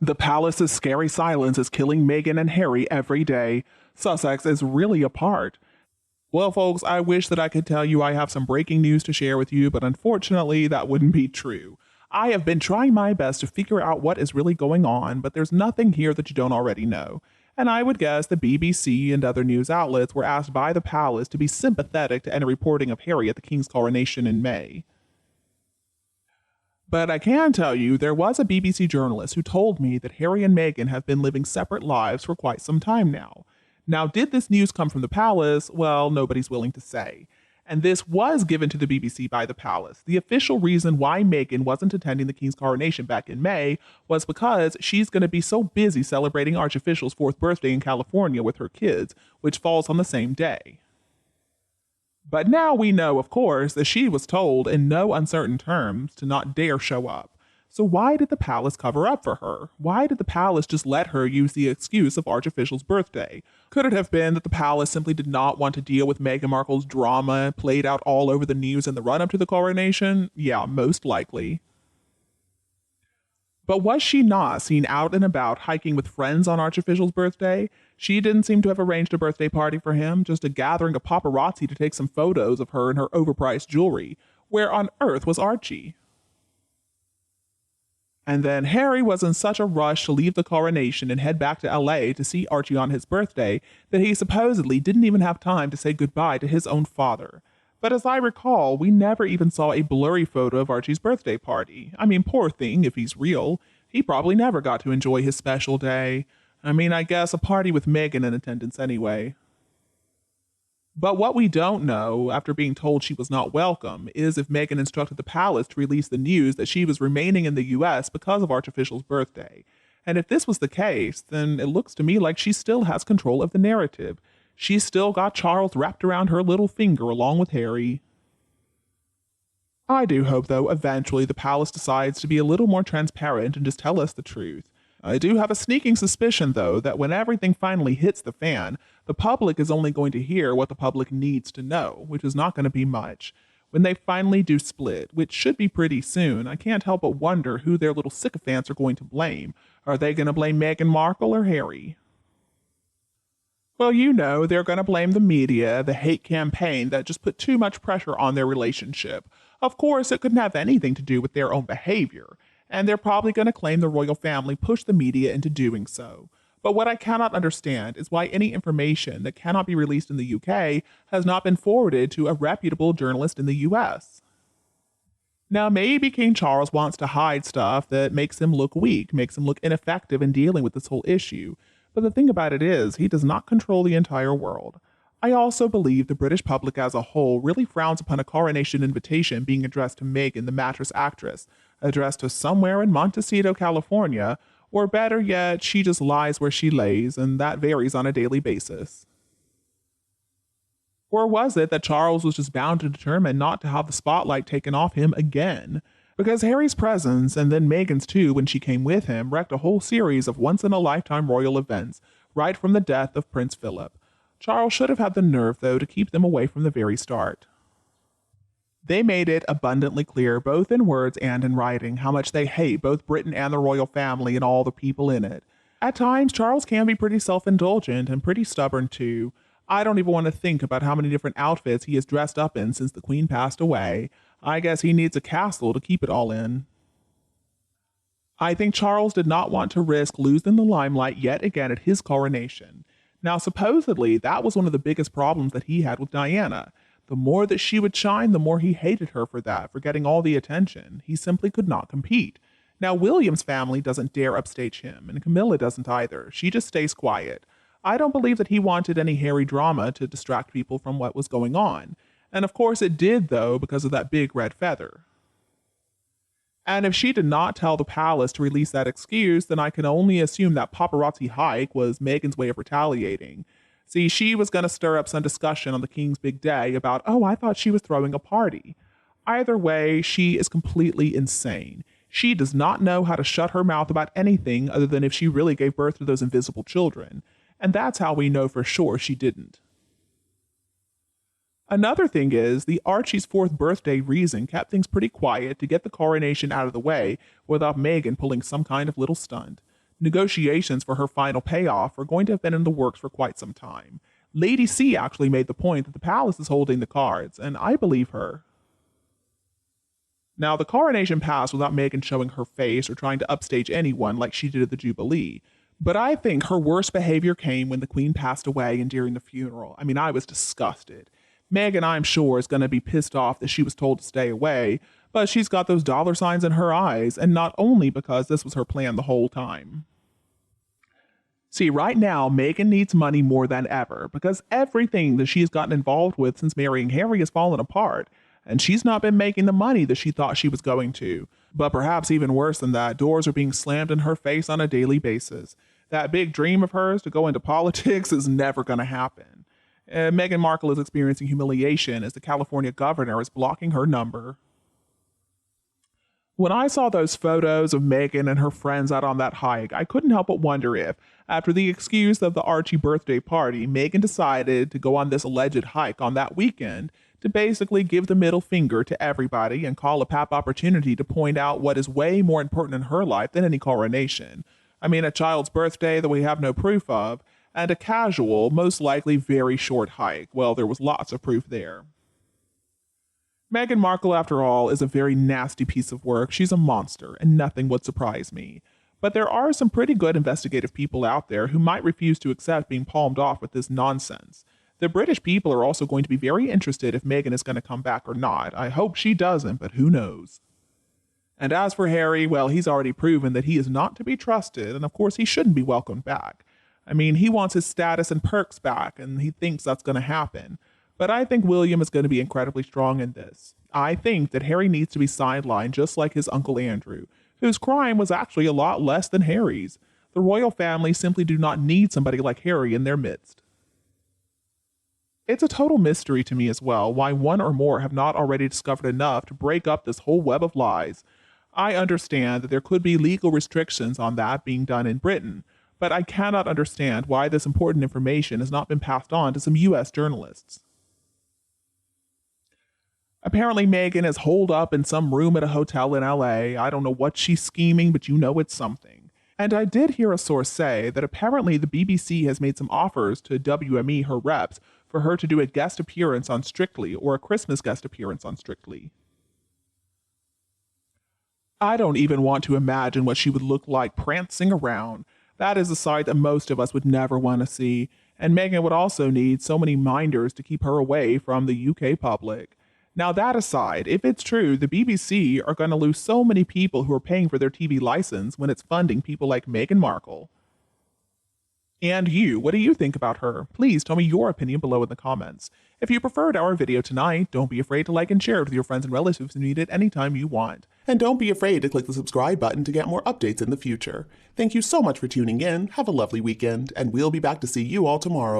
The palace's scary silence is killing Meghan and Harry every day. Sussex is really apart. Well, folks, I wish that I could tell you I have some breaking news to share with you, but unfortunately, that wouldn't be true. I have been trying my best to figure out what is really going on, but there's nothing here that you don't already know. And I would guess the BBC and other news outlets were asked by the palace to be sympathetic to any reporting of Harry at the King's coronation in May. But I can tell you there was a BBC journalist who told me that Harry and Meghan have been living separate lives for quite some time now. Now, did this news come from the palace? Well, nobody's willing to say. And this was given to the BBC by the palace. The official reason why Meghan wasn't attending the King's coronation back in May was because she's going to be so busy celebrating Archofficial's 4th birthday in California with her kids, which falls on the same day. But now we know, of course, that she was told in no uncertain terms to not dare show up. So why did the palace cover up for her? Why did the palace just let her use the excuse of Archofficial's birthday? Could it have been that the palace simply did not want to deal with Meghan Markle's drama played out all over the news in the run-up to the coronation? Yeah, most likely. But was she not seen out and about hiking with friends on Archofficial's birthday? She didn't seem to have arranged a birthday party for him, just a gathering of paparazzi to take some photos of her in her overpriced jewelry. Where on earth was Archie? And then Harry was in such a rush to leave the coronation and head back to LA to see Archie on his birthday that he supposedly didn't even have time to say goodbye to his own father. But as I recall, we never even saw a blurry photo of Archie's birthday party. I mean, poor thing, if he's real. He probably never got to enjoy his special day. I mean, I guess a party with Meghan in attendance anyway. But what we don't know, after being told she was not welcome, is if Meghan instructed the palace to release the news that she was remaining in the US because of Archofficial's birthday. And if this was the case, then it looks to me like she still has control of the narrative. She's still got Charles wrapped around her little finger along with Harry. I do hope, though, eventually the palace decides to be a little more transparent and just tell us the truth. I do have a sneaking suspicion, though, that when everything finally hits the fan, the public is only going to hear what the public needs to know, which is not going to be much. When they finally do split, which should be pretty soon, I can't help but wonder who their little sycophants are going to blame. Are they going to blame Meghan Markle or Harry? Well, you know, they're going to blame the media, the hate campaign that just put too much pressure on their relationship. Of course, it couldn't have anything to do with their own behavior, and they're probably going to claim the royal family pushed the media into doing so. But what I cannot understand is why any information that cannot be released in the UK has not been forwarded to a reputable journalist in the US. Now, maybe King Charles wants to hide stuff that makes him look weak, makes him look ineffective in dealing with this whole issue. But the thing about it is, he does not control the entire world. I also believe the British public as a whole really frowns upon a coronation invitation being addressed to Meghan, the mattress actress, addressed to somewhere in Montecito, California, or better yet, she just lies where she lays, and that varies on a daily basis. Or was it that Charles was just bound to determine not to have the spotlight taken off him again? Because Harry's presence, and then Meghan's too when she came with him, wrecked a whole series of once-in-a-lifetime royal events, right from the death of Prince Philip. Charles should have had the nerve, though, to keep them away from the very start. They made it abundantly clear, both in words and in writing, how much they hate both Britain and the royal family and all the people in it. At times, Charles can be pretty self-indulgent and pretty stubborn, too. I don't even want to think about how many different outfits he has dressed up in since the Queen passed away. I guess he needs a castle to keep it all in. I think Charles did not want to risk losing the limelight yet again at his coronation. Now, supposedly, that was one of the biggest problems that he had with Diana. The more that she would shine, the more he hated her for that, for getting all the attention. He simply could not compete. Now, William's family doesn't dare upstage him, and Camilla doesn't either. She just stays quiet. I don't believe that he wanted any Harry drama to distract people from what was going on. And of course it did, though, because of that big red feather. And if she did not tell the palace to release that excuse, then I can only assume that paparazzi hike was Meghan's way of retaliating. See, she was going to stir up some discussion on the King's big day about, oh, I thought she was throwing a party. Either way, she is completely insane. She does not know how to shut her mouth about anything other than if she really gave birth to those invisible children. And that's how we know for sure she didn't. Another thing is, the Archie's 4th birthday reason kept things pretty quiet to get the coronation out of the way without Meghan pulling some kind of little stunt. Negotiations for her final payoff are going to have been in the works for quite some time. Lady C actually made the point that the palace is holding the cards, and I believe her. Now, the coronation passed without Meghan showing her face or trying to upstage anyone like she did at the Jubilee. But I think her worst behavior came when the Queen passed away and during the funeral. I mean, I was disgusted. Meghan, I'm sure, is going to be pissed off that she was told to stay away, but she's got those dollar signs in her eyes, and not only because this was her plan the whole time. See, right now, Meghan needs money more than ever because everything that she's gotten involved with since marrying Harry has fallen apart, and she's not been making the money that she thought she was going to. But perhaps even worse than that, doors are being slammed in her face on a daily basis. That big dream of hers to go into politics is never going to happen. Meghan Markle is experiencing humiliation as the California governor is blocking her number. When I saw those photos of Meghan and her friends out on that hike, I couldn't help but wonder if, after the excuse of the Archie birthday party, Meghan decided to go on this alleged hike on that weekend to basically give the middle finger to everybody and call a pap opportunity to point out what is way more important in her life than any coronation. I mean, a child's birthday that we have no proof of, and a casual, most likely very short hike. Well, there was lots of proof there. Meghan Markle, after all, is a very nasty piece of work. She's a monster, and nothing would surprise me. But there are some pretty good investigative people out there who might refuse to accept being palmed off with this nonsense. The British people are also going to be very interested if Meghan is going to come back or not. I hope she doesn't, but who knows? And as for Harry, well, he's already proven that he is not to be trusted, and of course he shouldn't be welcomed back. I mean, he wants his status and perks back, and he thinks that's going to happen. But I think William is going to be incredibly strong in this. I think that Harry needs to be sidelined just like his Uncle Andrew, whose crime was actually a lot less than Harry's. The royal family simply do not need somebody like Harry in their midst. It's a total mystery to me as well why one or more have not already discovered enough to break up this whole web of lies. I understand that there could be legal restrictions on that being done in Britain, but I cannot understand why this important information has not been passed on to some US journalists. Apparently Meghan is holed up in some room at a hotel in LA. I don't know what she's scheming, but you know it's something. And I did hear a source say that apparently the BBC has made some offers to WME, her reps, for her to do a guest appearance on Strictly or a Christmas guest appearance on Strictly. I don't even want to imagine what she would look like prancing around. That is a sight that most of us would never want to see, and Meghan would also need so many minders to keep her away from the UK public. Now that aside, if it's true, the BBC are going to lose so many people who are paying for their TV license when it's funding people like Meghan Markle. And you, what do you think about her? Please tell me your opinion below in the comments. If you preferred our video tonight, don't be afraid to like and share it with your friends and relatives who need it anytime you want. And don't be afraid to click the subscribe button to get more updates in the future. Thank you so much for tuning in, have a lovely weekend, and we'll be back to see you all tomorrow.